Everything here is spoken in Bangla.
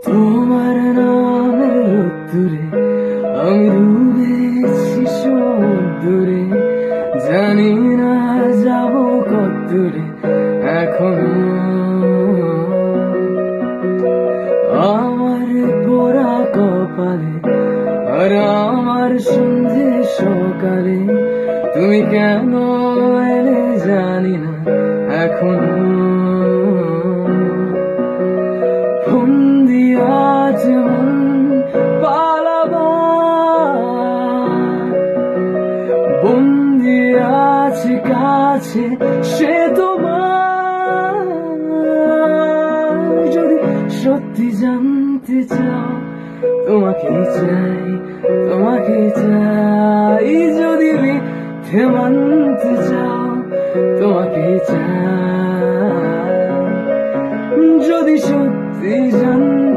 তোমার নামের রোদ্দুরে আমি ডুবেছি সমুদ্রে, জানি না যাব কতদূরে এখনো। আমার পোড়া কপালে আর আমার সন্ধে সকালে তুমি কেন এলে জানি না এখনো। ফন্দি আজ মন পালাবার, বন্দি আছে কাছে সে তোমার। যদি সত্যি জানতে চাও তোমাকে চাই, তোমাকে চাই। যদি মিথ্যে মানতে চাও তোমাকে চাই। যদি সত্যি জান